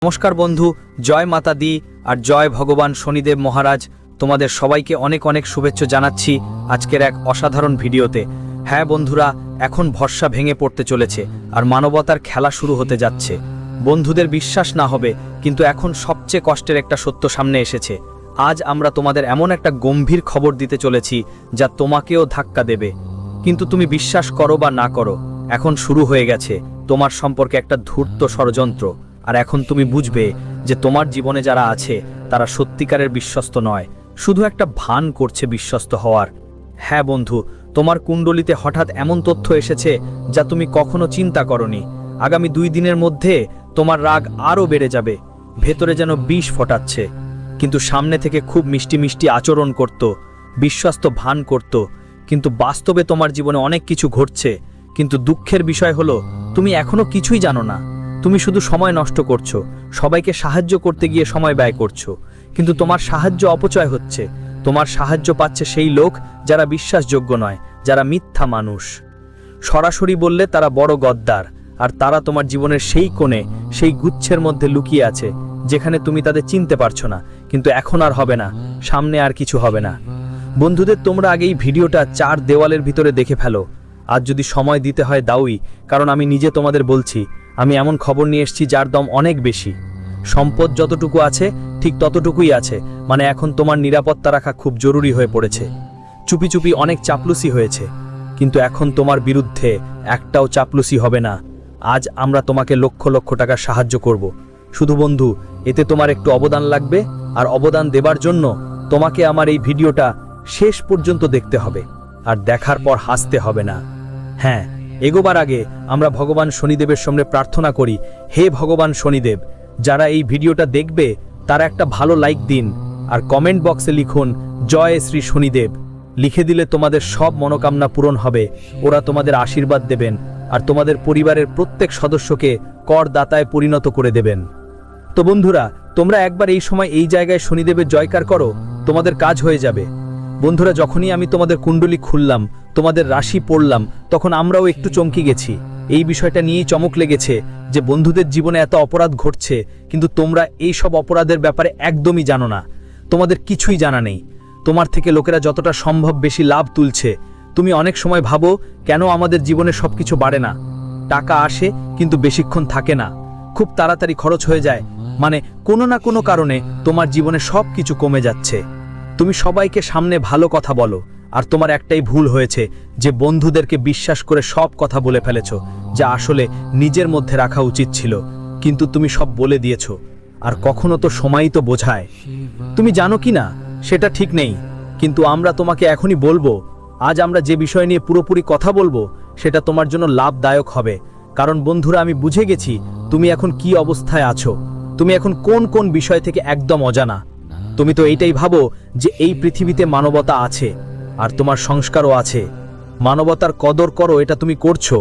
নমস্কার বন্ধু, জয় মাতা দি আর জয় ভগবান শনিদেব মহারাজ। তোমাদের সবাইকে অনেক অনেক শুভেচ্ছা জানাচ্ছি আজকের এক অসাধারণ ভিডিওতে। হ্যাঁ বন্ধুরা, এখন ভরসা ভেঙে পড়তে চলেছে আর মানবতার খেলা শুরু হতে যাচ্ছে। বন্ধুদের বিশ্বাস না হবে, কিন্তু এখন সবচেয়ে কষ্টের একটা সত্য সামনে এসেছে। আজ আমরা তোমাদের এমন একটা গম্ভীর খবর দিতে চলেছি যা তোমাকেও ধাক্কা দেবে। কিন্তু তুমি বিশ্বাস করো বা না করো, এখন শুরু হয়ে গেছে তোমার সম্পর্কে একটা ধূর্ত ষড়যন্ত্র। আর এখন তুমি বুঝবে যে তোমার জীবনে যারা আছে তারা সত্যিকারের বিশ্বস্ত নয়, শুধু একটা ভান করছে বিশ্বস্ত হওয়ার। হ্যাঁ বন্ধু, তোমার কুণ্ডলিতে হঠাৎ এমন তথ্য এসেছে যা তুমি কখনো চিন্তা করনি। আগামী 2 দিনের মধ্যে তোমার রাগ আরও বেড়ে যাবে, ভেতরে যেন বিষ ফোটাচ্ছে, কিন্তু সামনে থেকে খুব মিষ্টি মিষ্টি আচরণ করত, বিশ্বস্ত ভান করত। কিন্তু বাস্তবে তোমার জীবনে অনেক কিছু ঘটছে। কিন্তু দুঃখের বিষয় হলো তুমি এখনো কিছুই জানো না। তুমি শুধু সময় নষ্ট করছো, সবাইকে সাহায্য করতে গিয়ে সময় ব্যয় করছো, কিন্তু তোমার সাহায্য অপচয় হচ্ছে। তোমার সাহায্য পাচ্ছে সেই লোক যারা বিশ্বাসযোগ্য নয়, যারা মিথ্যা মানুষ। সরাসরি বললে তারা বড় গদ্দার, আর তারা তোমার জীবনের সেই কোণে, সেই গুচ্ছের মধ্যে লুকিয়ে আছে যেখানে তুমি তাদের চিনতে পারছো না। কিন্তু এখন আর হবে না, সামনে আর কিছু হবে না। বন্ধুদের, তোমরা আগে এই ভিডিওটা 4 দেওয়ালের ভিতরে দেখে ফেলো। আজ যদি সময় দিতে হয় দাওই, কারণ আমি নিজে তোমাদের বলছি, আমি এমন খবর নিয়ে এসেছি যার দাম অনেক বেশি। সম্পদ যতটুকু আছে ঠিক ততটুকুই আছে, মানে এখন তোমার নিরাপত্তা রাখা খুব জরুরি হয়ে পড়েছে। চুপি চুপি অনেক চাপলুসি হয়েছে, কিন্তু এখন তোমার বিরুদ্ধে একটাও চাপলুসি হবে না। আজ আমরা তোমাকে লক্ষ লক্ষ টাকার সাহায্য করব। শুধু বন্ধু, এতে তোমার একটু অবদান লাগবে, আর অবদান দেবার জন্য তোমাকে আমার এই ভিডিওটা শেষ পর্যন্ত দেখতে হবে, আর দেখার পর হাসতে হবে না। হ্যাঁ, এগোবার আগে আমরা ভগবান শনিদেবের সামনে প্রার্থনা করি, হে ভগবান শনিদেব, যারা এই ভিডিওটা দেখবে তারা একটা ভালো লাইক দিন, আর কমেন্ট বক্সে লিখুন জয় শ্রী শনিদেব। লিখে দিলে তোমাদের সব মনোকামনা পূরণ হবে। ওরা তোমাদের আশীর্বাদ দেবেন, আর তোমাদের পরিবারের প্রত্যেক সদস্যকে করদাতায় পরিণত করে দেবেন। তো বন্ধুরা, তোমরা একবার এই সময় এই জায়গায় শনিদেবের জয়কার করো, তোমাদের কাজ হয়ে যাবে। বন্ধুরা, যখনই আমি তোমাদের কুণ্ডলী খুললাম, তোমাদের রাশি পড়লাম, তখন আমরাও একটু চমকে গেছি। এই বিষয়টা নিয়েই চমক লেগেছে যে বন্ধুদের জীবনে এত অপরাধ ঘটছে, কিন্তু তোমরা এই সব অপরাধের ব্যাপারে একদমই জানো না। তোমাদের কিছুই জানা নেই। তোমার থেকে লোকেরা যতটা সম্ভব বেশি লাভ তুলছে। তুমি অনেক সময় ভাবো, কেন আমাদের জীবনে সবকিছু বাড়ে না? টাকা আসে কিন্তু বেশিক্ষণ থাকে না, খুব তাড়াতাড়ি খরচ হয়ে যায়। মানে কোনো না কোনো কারণে তোমার জীবনে সব কিছু কমে যাচ্ছে। তুমি সবাইকে সামনে ভালো কথা বলো, আর তোমার একটাই ভুল হয়েছে যে বন্ধুদেরকে বিশ্বাস করে সব কথা বলে ফেলেছো, যা আসলে নিজের মধ্যে রাখা উচিত ছিল। কিন্তু তুমি সব বলে দিয়েছো, আর কখনো তো সময়ই তো বোঝায়। তুমি জানো কি না সেটা ঠিক নেই, কিন্তু আমরা তোমাকে এখনই বলবো। আজ আমরা যে বিষয় নিয়ে পুরোপুরি কথা বলবো সেটা তোমার জন্য লাভদায়ক হবে। কারণ বন্ধুরা, আমি বুঝে গেছি তুমি এখন কি অবস্থায় আছো। তুমি এখন কোন কোন বিষয় থেকে একদম অজানা। তুমি তো এইটাই ভাবো যে এই পৃথিবীতে মানবতা আছে, আর তোমার সংস্কারও আছে। মানবতার কদর করো, এটা তুমি করছো।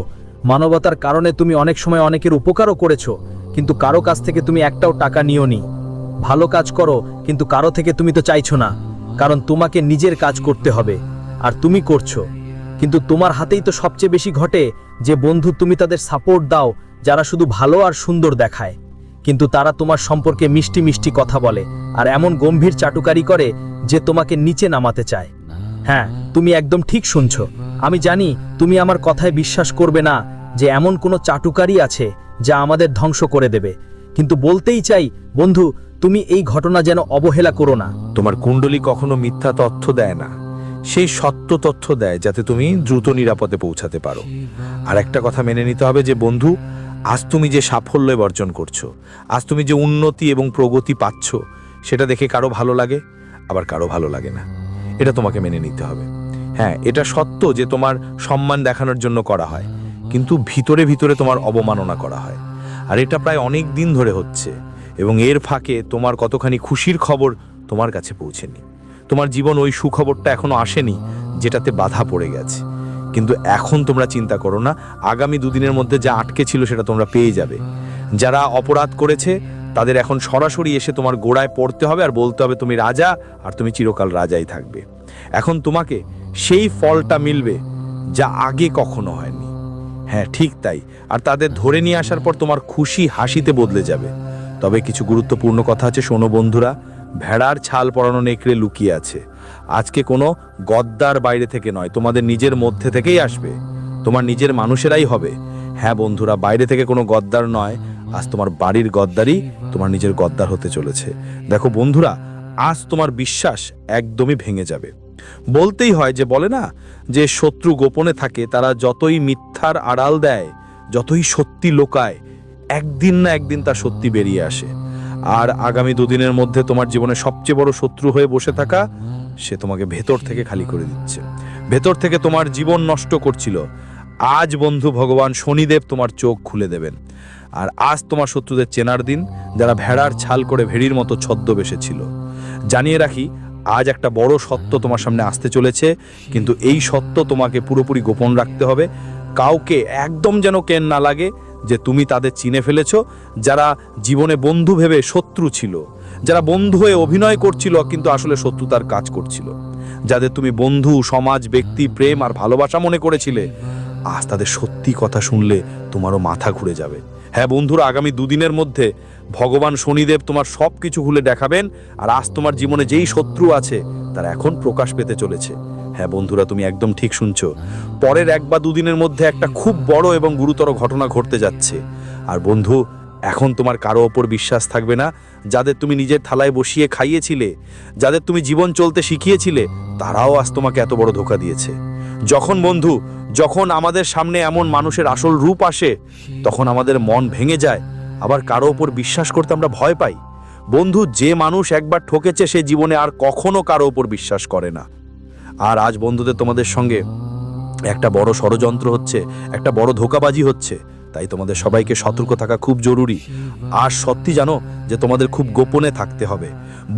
মানবতার কারণে তুমি অনেক সময় অনেকের উপকারও করেছো, কিন্তু কারো কাছ থেকে তুমি একটাও টাকা নিওনি। ভালো কাজ করো, কিন্তু কারো থেকে তুমি তো চাইছো না, কারণ তোমাকে নিজের কাজ করতে হবে, আর তুমি করছো। কিন্তু তোমার হাতেই তো সবচেয়ে বেশি ঘটে যে বন্ধু তুমি তাদের সাপোর্ট দাও যারা শুধু ভালো আর সুন্দর দেখায়, কিন্তু তারা তোমার সম্পর্কে মিষ্টি মিষ্টি কথা বলে আর এমন গম্ভীর চাটুকারি করে যে তোমাকে নিচে নামাতে চায়। হ্যাঁ, তুমি একদম ঠিক শুনছো। আমি জানি তুমি আমার কথায় বিশ্বাস করবে না যে এমন কোনো চাটুকারি আছে যা আমাদের ধ্বংস করে দেবে, কিন্তু বলতেই চাই বন্ধু, তুমি এই ঘটনা যেন অবহেলা করো না। তোমার কুণ্ডলী কখনো মিথ্যা তথ্য দেয় না, সেই সত্য তথ্য দেয় যাতে তুমি দ্রুত নিরাপদে পৌঁছাতে পারো। আর একটা কথা মেনে নিতে হবে যে বন্ধু, আজ তুমি যে সাফল্য বর্জন করছো, আজ তুমি যে উন্নতি এবং প্রগতি পাচ্ছ, সেটা দেখে কারো ভালো লাগে, আবার কারো ভালো লাগে না। এটা তোমাকে মেনে নিতে হবে। হ্যাঁ, এটা সত্য যে তোমার সম্মান দেখানোর জন্য করা হয়, কিন্তু ভিতরে ভিতরে তোমার অবমাননা করা হয়। আর এটা প্রায় অনেক দিন ধরে হচ্ছে, এবং এর ফাঁকে তোমার কতখানি খুশির খবর তোমার কাছে পৌঁছেনি। তোমার জীবন ওই সুখবরটা এখনো আসেনি যেটাতে বাধা পড়ে গেছে। কিন্তু এখন তোমরা চিন্তা করো না, আগামী 2 দিনের মধ্যে যা আটকে ছিল সেটা তোমরা পেয়ে যাবে। যারা অপরাধ করেছে তাদের এখন সরাসরি এসে তোমার গোড়ায় পড়তে হবে আর বলতে হবে তুমি রাজা, আর তুমি চিরকাল রাজাই থাকবে। এখন তোমাকে সেই ফলটা মিলবে যা আগে কখনো হয়নি। হ্যাঁ, ঠিক তাই। আর তাদের ধরে নিয়ে আসার পর তোমার খুশি হাসিতে বদলে যাবে। তবে কিছু গুরুত্বপূর্ণ কথা আছে, শোনো বন্ধুরা। ভেড়ার ছাল পরানো নেকড়ে লুকিয়ে আছে। আজকে কোনো গদ্দার বাইরে থেকে নয়, তোমাদের নিজের মধ্যে থেকেই আসবে, তোমার নিজের মানুষেরাই হবে। হ্যাঁ বন্ধুরা, বাইরে থেকে কোনো গদ্দার নয়, আজ তোমার বাড়ির গদ্দারই তোমার নিজের গদ্দার হতে চলেছে। দেখো বন্ধুরা, আজ তোমার বিশ্বাস একদমই ভেঙে যাবে। বলতেই হয়, যে বলে না, যে শত্রু গোপনে থাকে, তারা যতই মিথ্যার আড়াল দেয়, যতই সত্যি লোকায়, একদিন না একদিন তার সত্যি বেরিয়ে আসে। আর আগামী দুদিনের মধ্যে তোমার জীবনে সবচেয়ে বড় শত্রু হয়ে বসে থাকা, সে তোমাকে ভেতর থেকে খালি করে দিচ্ছে, ভেতর থেকে তোমার জীবন নষ্ট করছিল। আজ বন্ধু ভগবান শনিদেব তোমার চোখ খুলে দেবেন। আর আজ তোমার শত্রুদের চেনার দিন, যারা ভেড়ার ছাল করে ভেড়ির মতো ছদ্মবেশে ছিল। জানিয়ে রাখি, আজ একটা বড় সত্য তোমার সামনে আসতে চলেছে, কিন্তু এই সত্য তোমাকে পুরোপুরি গোপন রাখতে হবে। কাউকে একদম যেন কেন না লাগে যে তুমি তাদের চিনে ফেলেছ। যারা জীবনে বন্ধু ভেবে শত্রু ছিল, যারা বন্ধু হয়ে অভিনয় করছিল কিন্তু আসলে শত্রুতার কাজ করছিল, যাদের তুমি বন্ধু, সমাজ, ব্যক্তি, প্রেম আর ভালোবাসা মনে করেছিলে, আজ তাদের সত্যি কথা শুনলে তোমারও মাথা ঘুরে যাবে। হ্যাঁ বন্ধুরা, আগামী দুদিনের মধ্যে ভগবান শনিদেব তোমার সব কিছু খুলে দেখাবেন। আর আজ তোমার জীবনে যেই শত্রু আছে, তারা এখন প্রকাশ পেতে চলেছে। হ্যাঁ বন্ধুরা, তুমি একদম ঠিক শুনছো। পরের 1 বা 2 দিনের মধ্যে একটা খুব বড় এবং গুরুতর ঘটনা ঘটতে যাচ্ছে। আর বন্ধু, এখন তোমার কারো ওপর বিশ্বাস থাকবে না। যাদের তুমি নিজের থালায় বসিয়ে খাইয়েছিলে, যাদের তুমি জীবন চলতে শিখিয়েছিলে, তারাও আজ তোমাকে এত বড় ধোঁকা দিয়েছে। যখন আমাদের সামনে এমন মানুষের আসল রূপ আসে, তখন আমাদের মন ভেঙে যায়, আবার কারো ওপর বিশ্বাস করতে আমরা ভয় পাই। বন্ধু, যে মানুষ একবার ঠকেছে, সে জীবনে আর কখনো কারো ওপর বিশ্বাস করে না। আর আজ বন্ধুদের তোমাদের সঙ্গে একটা বড় ষড়যন্ত্র হচ্ছে, একটা বড় ধোঁকাবাজি হচ্ছে। তাই তোমাদের সবাইকে সতর্ক থাকা খুব জরুরি। আর সত্যি জানো যে তোমাদের খুব গোপনে থাকতে হবে।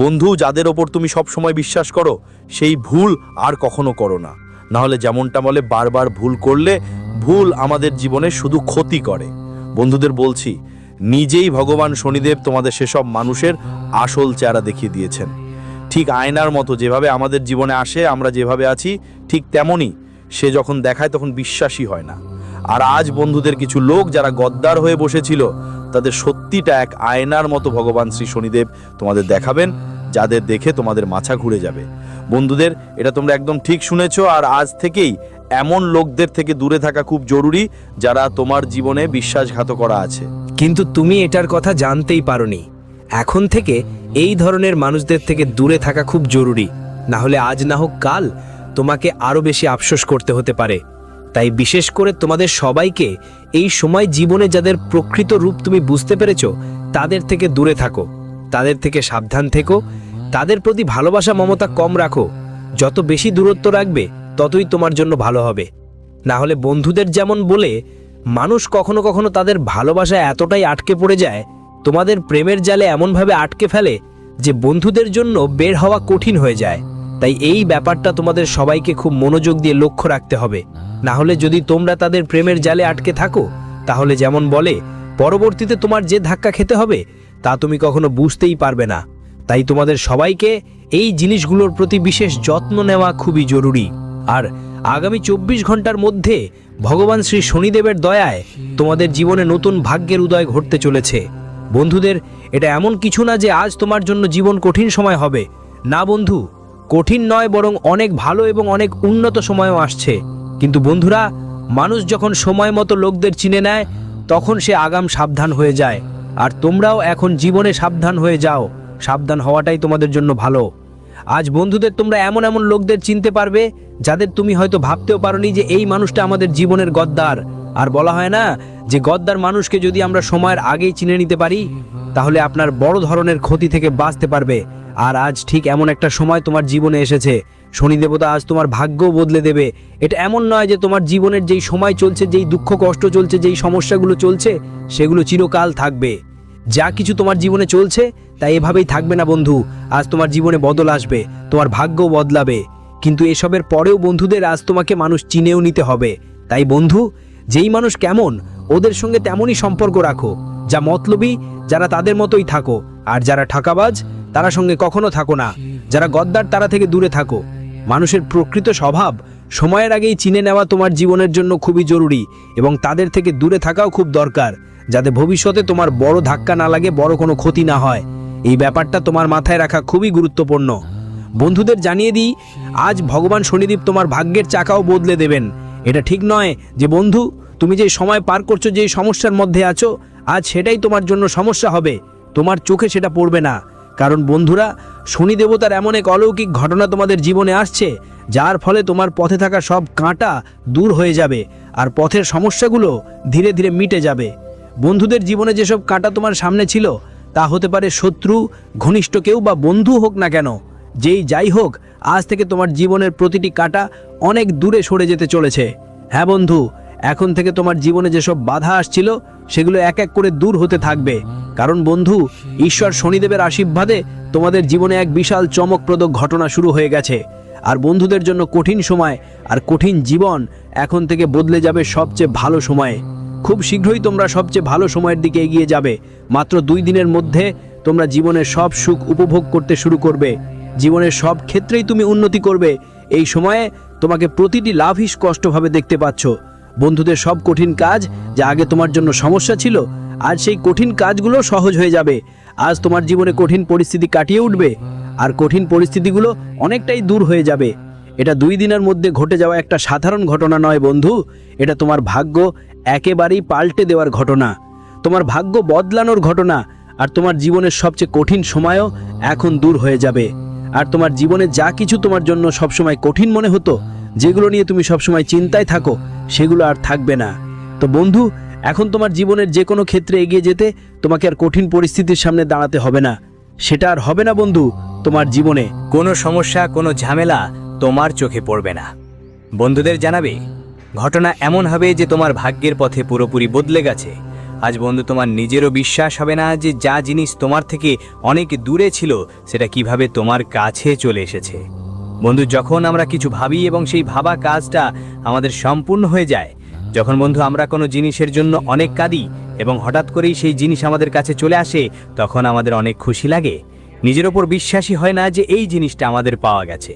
বন্ধু, যাদের ওপর তুমি সব সময় বিশ্বাস করো, সেই ভুল আর কখনো করো না। না হলে যেমনটা বলে, বারবার ভুল করলে ভুল আমাদের জীবনে শুধু ক্ষতি করে। বন্ধুদের বলছি, নিজেই ভগবান শনিদেব তোমাদের সেসব মানুষের আসল চেহারা দেখিয়ে দিয়েছেন। ঠিক আয়নার মতো যেভাবে আমাদের জীবনে আসে, আমরা যেভাবে আছি ঠিক তেমনই সে যখন দেখায় তখন বিশ্বাসই হয় না। আর আজ বন্ধুদের কিছু লোক যারা গদ্দার হয়ে বসেছিল, তাদের সত্যিটা এক আয়নার মতো ভগবান শ্রী শনিদেব তোমাদের দেখাবেন, যাদের দেখে তোমাদের মাথা ঘুরে যাবে। বন্ধুদের, এটা তোমরা একদম ঠিক শুনেছো। আর আজ থেকেই এমন লোকদের থেকে দূরে থাকা খুব জরুরি, যারা তোমার জীবনে বিশ্বাসঘাত করা আছে। কিন্তু তুমি এটার কথা জানতেই পারোনি। এখন থেকে এই ধরনের মানুষদের থেকে দূরে থাকা খুব জরুরি, না হলে আজ না হোক কাল তোমাকে আরো বেশি আফসোস করতে হতে পারে। তাই বিশেষ করে তোমাদের সবাইকে এই সময় জীবনে যাদের প্রকৃত রূপ তুমি বুঝতে পেরেছো, তাদের থেকে দূরে থাকো, তাদের থেকে সাবধান থেকো, তাদের প্রতি ভালোবাসা মমতা কম রাখো। যত বেশি দূরত্ব রাখবে, ততই তোমার জন্য ভালো হবে। না হলে বন্ধুদের যেমন বলে, মানুষ কখনো কখনো তাদের ভালোবাসায় এতটাই আটকে পড়ে যায়, তোমাদের প্রেমের জালে এমনভাবে আটকে ফেলে যে বন্ধুদের জন্য বের হওয়া কঠিন হয়ে যায়। তাই এই ব্যাপারটা তোমাদের সবাইকে খুব মনোযোগ দিয়ে লক্ষ্য রাখতে হবে। না হলে যদি তোমরা তাদের প্রেমের জালে আটকে থাকো, তাহলে যেমন বলে, পরবর্তীতে তোমার যে ধাক্কা খেতে হবে তা তুমি কখনো বুঝতেই পারবে না। তাই তোমাদের সবাইকে এই জিনিসগুলোর প্রতি বিশেষ যত্ন নেওয়া খুবই জরুরি। আর আগামী 24 ঘন্টার মধ্যে ভগবান শ্রী শনিদেবের দয়ায় তোমাদের জীবনে নতুন ভাগ্যের উদয় ঘটতে চলেছে। বন্ধুদের, এটা এমন কিছু না যে আজ তোমার জন্য জীবন কঠিন সময় হবে। না বন্ধু, কঠিন নয়, বরং অনেক ভালো এবং অনেক উন্নত সময়ও আসছে। কিন্তু বন্ধুরা, মানুষ যখন সময় মতো লোকদের চিনে নেয়, তখন সে আগাম সাবধান হয়ে যায়। আর তোমরাও এখন জীবনে সাবধান হয়ে যাও। সাবধান হওয়াটাই তোমাদের জন্য ভালো। আজ বন্ধুদের, তোমরা এমন এমন লোকদের চিনতে পারবে, যাদের তুমি হয়তো ভাবতেও পারোনি যে এই মানুষটা আমাদের জীবনের গদ্দার। আর বলা হয় না যে গদ্দার মানুষকে যদি আমরা সময়ের আগেই চিনে নিতে পারি, তাহলে আপনার বড় ধরনের ক্ষতি থেকে বাঁচতে পারবে। আর আজ ঠিক এমন একটা সময় তোমার জীবনে এসেছে। শনি দেবতা আজ তোমার ভাগ্যও বদলে দেবে। এটা এমন নয় যে তোমার জীবনের যেই সময় চলছে, যেই দুঃখ কষ্ট চলছে, যেই সমস্যাগুলো চলছে, সেগুলো চিরকাল থাকবে। যা কিছু তোমার জীবনে চলছে তা এভাবেই থাকবে না বন্ধু। আজ তোমার জীবনে বদল আসবে, তোমার ভাগ্যও বদলাবে। কিন্তু এসবের পরেও বন্ধুদের, আজ তোমাকে মানুষ চিনেও নিতে হবে। তাই বন্ধু, যেই মানুষ কেমন, ওদের সঙ্গে তেমনই সম্পর্ক রাখো। যা মতলবী, যারা তাদের মতোই থাকো। আর যারা ঠাকাবাজ, তারা সঙ্গে কখনো থাকো না। যারা গদ্দার, তারা থেকে দূরে থাকো। মানুষের প্রকৃত স্বভাব সময়ের আগেই চিনে নেওয়া তোমার জীবনের জন্য খুবই জরুরি, এবং তাদের থেকে দূরে থাকাও খুব দরকার। যাতে ভবিষ্যতে তোমার বড় ধাক্কা না লাগে, বড় কোনো ক্ষতি না হয়। এই ব্যাপারটা তোমার মাথায় রাখা খুবই গুরুত্বপূর্ণ। বন্ধুদের জানিয়ে দিই, আজ ভগবান শনিদেব তোমার ভাগ্যের চাকাও বদলে দেবেন। এটা ঠিক নয় যে বন্ধু তুমি যে সময় পার করছো, যে সমস্যার মধ্যে আছো, আজ সেটাই তোমার জন্য সমস্যা হবে। তোমার চোখে সেটা পড়বে না, কারণ বন্ধুরা শনি দেবতার এমন এক অলৌকিক ঘটনা তোমাদের জীবনে আসছে, যার ফলে তোমার পথে থাকা সব কাঁটা দূর হয়ে যাবে আর পথের সমস্যাগুলো ধীরে ধীরে মিটে যাবে। বন্ধুদের জীবনে যেসব কাঁটা তোমার সামনে ছিল, তা হতে পারে শত্রু, ঘনিষ্ঠ কেউ বা বন্ধু হোক না কেন, যাই হোক, আজ থেকে তোমার জীবনের প্রতিটি কাঁটা অনেক দূরে সরে যেতে চলেছে। হ্যাঁ বন্ধু, এখন থেকে তোমার জীবনে যেসব বাধা আসছিল, সেগুলো এক এক করে দূর হতে থাকবে। কারণ বন্ধু, ঈশ্বর শনিদেবের আশীর্বাদে তোমাদের জীবনে এক বিশাল চমকপ্রদ ঘটনা শুরু হয়ে গেছে। আর বন্ধুদের জন্য কঠিন সময় আর কঠিন জীবন এখন থেকে বদলে যাবে সবচেয়ে ভালো সময়ে। খুব শীঘ্রই তোমরা সবচেয়ে ভালো সময়ের দিকে এগিয়ে যাবে। মাত্র 2 দিনের মধ্যে তোমরা জীবনের সব সুখ উপভোগ করতে শুরু করবে। জীবনের সব ক্ষেত্রেই তুমি উন্নতি করবে। এই সময়ে তোমাকে প্রতিটি লাভই স্পষ্টভাবে দেখতে পাচ্ছ। বন্ধুদের সব কঠিন কাজ যা আগে তোমার জন্য সমস্যা ছিল, আজ সেই কঠিন কাজগুলো সহজ হয়ে যাবে। আজ তোমার জীবনে কঠিন পরিস্থিতি কাটিয়ে উঠবে আর কঠিন পরিস্থিতিগুলো অনেকটাই দূর হয়ে যাবে। এটা 2 দিনের মধ্যে ঘটে যাওয়া একটা সাধারণ ঘটনা নয় বন্ধু, এটা তোমার ভাগ্য একেবারেই পাল্টে দেওয়ার ঘটনা, তোমার ভাগ্য বদলানোর ঘটনা। আর তোমার জীবনের সবচেয়ে কঠিন সময়ও এখন দূর হয়ে যাবে। আর তোমার জীবনে যা কিছু তোমার জন্য সবসময় কঠিন মনে হতো, যেগুলো নিয়ে তুমি সবসময় চিন্তায় থাকো, সেগুলো আর থাকবে না। তো বন্ধু, এখন তোমার জীবনের যে কোনো ক্ষেত্রে এগিয়ে যেতে তোমাকে আর কঠিন পরিস্থিতির সামনে দাঁড়াতে হবে না। সেটা আর হবে না বন্ধু। তোমার জীবনে কোনো সমস্যা, কোনো ঝামেলা তোমার চোখে পড়বে না। বন্ধুদের জানাবে, ঘটনা এমন হবে যে তোমার ভাগ্যের পথে পুরোপুরি বদলে গেছে। আজ বন্ধু, তোমার নিজেরও বিশ্বাস হবে না যে যা জিনিস তোমার থেকে অনেক দূরে ছিল, সেটা কিভাবে তোমার কাছে চলে এসেছে। বন্ধু, যখন আমরা কিছু ভাবি এবং সেই ভাবা কাজটা আমাদের সম্পূর্ণ হয়ে যায়, যখন বন্ধু আমরা কোনো জিনিসের জন্য অনেক কাঁদি এবং হঠাৎ করেই সেই জিনিস আমাদের কাছে চলে আসে, তখন আমাদের অনেক খুশি লাগে। নিজের ওপর বিশ্বাসই হয় না যে এই জিনিসটা আমাদের পাওয়া গেছে।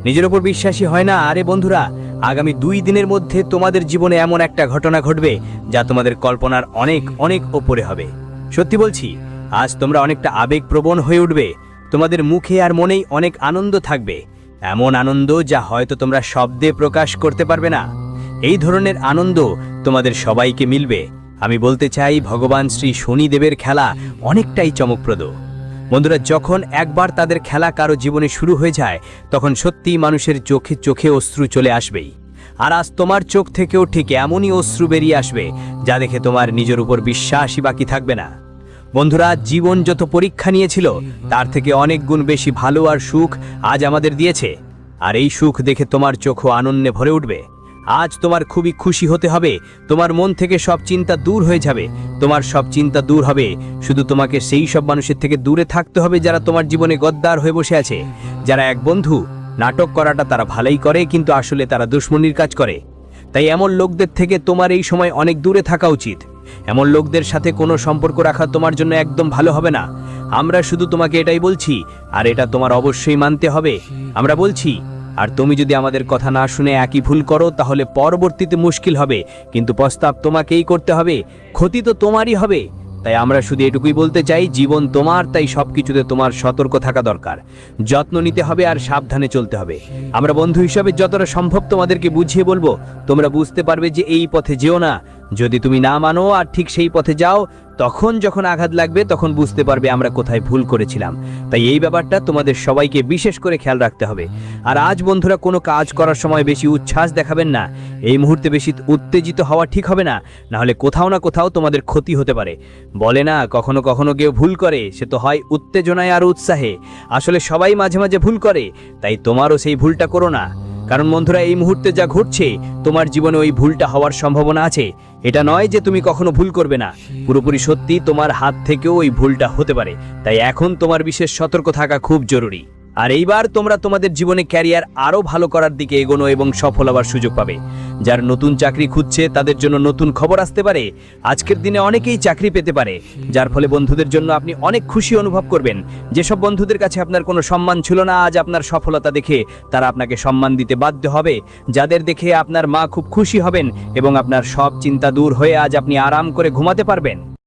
নিজের ওপর বিশ্বাসই হয় না। আরে বন্ধুরা, আগামী 2 দিনের মধ্যে তোমাদের জীবনে এমন একটা ঘটনা ঘটবে যা তোমাদের কল্পনার অনেক অনেক ওপরে হবে। সত্যি বলছি, আজ তোমরা অনেকটা আবেগপ্রবণ হয়ে উঠবে। তোমাদের মুখে আর মনেই অনেক আনন্দ থাকবে, এমন আনন্দ যা হয়তো তোমরা শব্দে প্রকাশ করতে পারবে না। এই ধরনের আনন্দ তোমাদের সবাইকে মিলবে। আমি বলতে চাই, ভগবান শ্রী শনিদেবের খেলা অনেকটাই চমকপ্রদ। বন্ধুরা, যখন একবার তাদের খেলা কারো জীবনে শুরু হয়ে যায়, তখন সত্যিই মানুষের চোখে চোখে অশ্রু চলে আসবেই। আর আজ তোমার চোখ থেকেও ঠিক এমনই অশ্রু বেরিয়ে আসবে, যা দেখে তোমার নিজের উপর বিশ্বাসই বাকি থাকবে না। বন্ধুরা, জীবন যত পরীক্ষা নিয়েছিল, তার থেকে অনেক গুণ বেশি ভালো আর সুখ আজ আমাদের দিয়েছে। আর এই সুখ দেখে তোমার চোখও আনন্দে ভরে উঠবে। আজ তোমার খুবই খুশি হতে হবে। তোমার মন থেকে সব চিন্তা দূর হয়ে যাবে। তোমার সব চিন্তা দূর হবে। শুধু তোমাকে সেই সব মানুষের থেকে দূরে থাকতে হবে যারা তোমার জীবনে গদ্দার হয়ে বসে আছে। যারা এক বন্ধু, নাটক করাটা তারা ভালোই করে, কিন্তু আসলে তারা দুশ্মনির কাজ করে। তাই এমন লোকদের থেকে তোমার এই সময় অনেক দূরে থাকা উচিত। এমন লোকদের সাথে কোনো সম্পর্ক রাখা তোমার জন্য একদম ভালো হবে না। আমরা শুধু তোমাকে এটাই বলছি, আর এটা তোমার অবশ্যই মানতে হবে। আমরা বলছি, আর তুমি যদি আমাদের কথা না শুনে একই ভুল করো, তাহলে পরবর্তীতে মুশকিল হবে, কিন্তু প্রস্তাব তোমাকেই করতে হবে, ক্ষতি তো তোমারই হবে। তাই আমরা শুধু এটুকুই বলতে চাই, জীবন তোমার, তাই সবকিছুতে তোমার সতর্ক থাকা দরকার, যত্ন নিতে হবে আর সাবধানে চলতে হবে। আমরা বন্ধু হিসাবে যতটা সম্ভব তোমাদেরকে বুঝিয়ে বলবো, তোমরা বুঝতে পারবে যে এই পথে যেও না। যদি তুমি না মানো আর ঠিক সেই পথে যাও, তখন যখন আঘাত লাগবে, তখন বুঝতে পারবে আমরা কোথায় ভুল করেছিলাম। তাই এই ব্যাপারটা তোমাদের সবাইকে বিশেষ করে খেয়াল রাখতে হবে। আর আজ বন্ধুরা, কোনো কাজ করার সময় বেশি উচ্ছ্বাস দেখাবেন না। এই মুহূর্তে বেশি উত্তেজিত হওয়া ঠিক হবে না, নাহলে কোথাও না কোথাও তোমাদের ক্ষতি হতে পারে। বলে না, কখনো কখনো কেউ ভুল করে, সে তো হয় উত্তেজনায় আর উৎসাহে। আসলে সবাই মাঝে মাঝে ভুল করে, তাই তোমারও সেই ভুলটা করো না। কারণ বন্ধুরা, এই মুহূর্তে যা ঘটছে, তোমার জীবনে ওই ভুলটা হওয়ার সম্ভাবনা আছে। এটা নয় যে তুমি কখনো ভুল করবে না, পুরোপুরি সত্যি তোমার হাত থেকেও ওই ভুলটা হতে পারে। তাই এখন তোমার বিশেষ সতর্ক থাকা খুব জরুরি। আর এইবার তোমরা তোমাদের জীবনে ক্যারিয়ার আরও ভালো করার দিকে এগোনো এবং সফল হওয়ার সুযোগ পাবে। যার নতুন চাকরি খুঁজছে তাদের জন্য নতুন খবর আসতে পারে। আজকের দিনে অনেকেই চাকরি পেতে পারে, যার ফলে বন্ধুদের জন্য আপনি অনেক খুশি অনুভব করবেন। যেসব বন্ধুদের কাছে আপনার কোনো সম্মান ছিল না, আজ আপনার সফলতা দেখে তারা আপনাকে সম্মান দিতে বাধ্য হবে। যাদের দেখে আপনার মা খুব খুশি হবেন এবং আপনার সব চিন্তা দূর হয়ে আজ আপনি আরাম করে ঘুমাতে পারবেন।